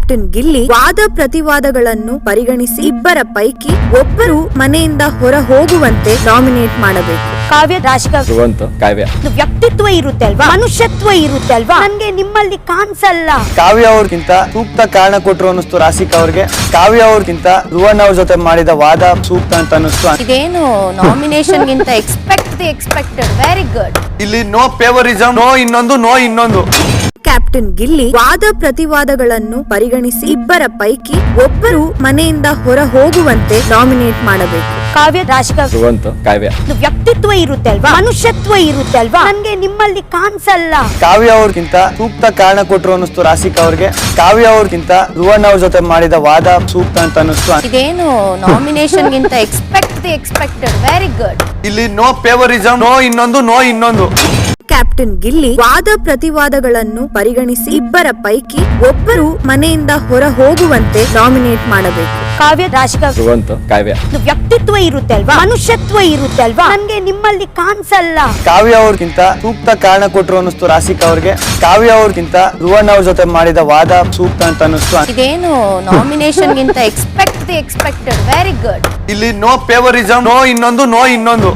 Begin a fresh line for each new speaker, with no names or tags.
Captain Gilli ವಾದ ಪ್ರತಿವಾದಗಳನ್ನು ಪರಿಗಣಿಸಿ ಇಬ್ಬರ ಪೈಕಿ ಒಬ್ಬರು ಮನೆಯಿಂದ ಹೊರ ಹೋಗುವಂತೆ ನಾಮಿನೇಟ್ ಮಾಡಬೇಕು.
ಕಾವ್ಯ ರಾಶಿಕಾ
ಕಾವ್ಯ
ವ್ಯಕ್ತಿತ್ವ ಇರುತ್ತೆ ಅಲ್ವಾ, ಮನುಷ್ಯತ್ವ ಇರುತ್ತೆ ಅಲ್ವಾ, ನನ್ಗೆ ನಿಮ್ಮಲ್ಲಿ ಕಾಣಿಸಲ್ಲ.
ಕಾವ್ಯ ಅವ್ರಿಗಿಂತ ಸೂಕ್ತ ಕಾರಣ ಕೊಟ್ರು ಅನ್ನಿಸ್ತು ರಾಶಿಕಾ ಅವ್ರಿಗೆ. ಕಾವ್ಯ ಅವ್ರಿಗಿಂತ ಧ್ರುವನ್ ಅವ್ರ ಜೊತೆ ಮಾಡಿದ ವಾದ ಸೂಕ್ತ ಅಂತ ಅನ್ನಿಸ್ತು.
ಇದೇನು ನಾಮಿನೇಷನ್ ಗಿಂತ ಎಕ್ಸ್ಪೆಕ್ಟೆಡ್ ವೆರಿ ಗುಡ್.
ಇಲ್ಲಿ ನೋ ಫೇವರಿಸಂ, ನೋ ಇನ್ನೊಂದು.
ಕ್ಯಾಪ್ಟನ್ ಗಿಲ್ಲಿ ವಾದ ಪ್ರತಿವಾದಗಳನ್ನು ಪರಿಗಣಿಸಿ ಇಬ್ಬರ ಪೈಕಿ ಒಬ್ಬರು ಮನೆಯಿಂದ ಹೊರ ಹೋಗುವಂತೆ ನಾಮಿನೇಟ್ ಮಾಡಬೇಕು.
ಕಾವ್ಯ ರಾಶಿಕಾ
ಕಾವ್ಯ
ವ್ಯಕ್ತಿತ್ವ ಇರುತ್ತೆ ಅಲ್ವಾ, ಮನುಷ್ಯತ್ವ ಇರುತ್ತೆ ಅಲ್ವಾ, ನನ್ಗೆ ನಿಮ್ಮಲ್ಲಿ ಕಾಣಿಸಲ್ಲ.
ಕಾವ್ಯ ಅವ್ರಿಗಿಂತ ಸೂಕ್ತ ಕಾರಣ ಕೊಟ್ರು ಅನ್ನಿಸ್ತು ರಾಶಿಕಾ ಅವ್ರಿಗೆ. ಕಾವ್ಯ ಅವ್ರಿಗಿಂತ ಧ್ರುವನ್ ಅವ್ರ ಜೊತೆ ಮಾಡಿದ ವಾದ ಸೂಕ್ತ ಅಂತ ಅನ್ನಿಸ್ತು.
ಇದೇನು ನಾಮಿನೇಷನ್ ಗಿಂತ ಎಕ್ಸ್ಪೆಕ್ಟೆಡ್ ವೆರಿ ಗುಡ್.
ಇಲ್ಲಿ ನೋ ಫೇವರಿಸಂ, ನೋ ಇನ್ನೊಂದು.
ಕ್ಯಾಪ್ಟನ್ ಗಿಲ್ಲಿ ವಾದ ಪ್ರತಿವಾದಗಳನ್ನು ಪರಿಗಣಿಸಿ ಇಬ್ಬರ ಪೈಕಿ ಒಬ್ಬರು ಮನೆಯಿಂದ ಹೊರ ಹೋಗುವಂತೆ ನಾಮಿನೇಟ್ ಮಾಡಬೇಕು.
ಕಾವ್ಯ ರಾಶಿಕಾ
ಕಾವ್ಯ
ವ್ಯಕ್ತಿತ್ವ ಇರುತ್ತೆ ಅಲ್ವಾ, ಮನುಷ್ಯತ್ವ ಇರುತ್ತೆ ಅಲ್ವಾ, ನನ್ಗೆ ನಿಮ್ಮಲ್ಲಿ ಕಾಣಿಸಲ್ಲ.
ಕಾವ್ಯ ಅವ್ರಿಗಿಂತ ಸೂಕ್ತ ಕಾರಣ ಕೊಟ್ರು ಅನ್ನಿಸ್ತು ರಾಶಿಕಾ ಅವ್ರಿಗೆ. ಕಾವ್ಯ ಅವ್ರಿಗಿಂತ ಧ್ರುವನ್ ಅವ್ರ ಜೊತೆ ಮಾಡಿದ ವಾದ ಸೂಕ್ತ ಅಂತ ಅನ್ನಿಸ್ತು.
ಇದೇನು ನಾಮಿನೇಷನ್ ಗಿಂತ ಎಕ್ಸ್ಪೆಕ್ಟೆಡ್ ವೆರಿ ಗುಡ್.
ಇಲ್ಲಿ ನೋ ಫೇವರಿಸಂ, ನೋ ಇನ್ನೊಂದು.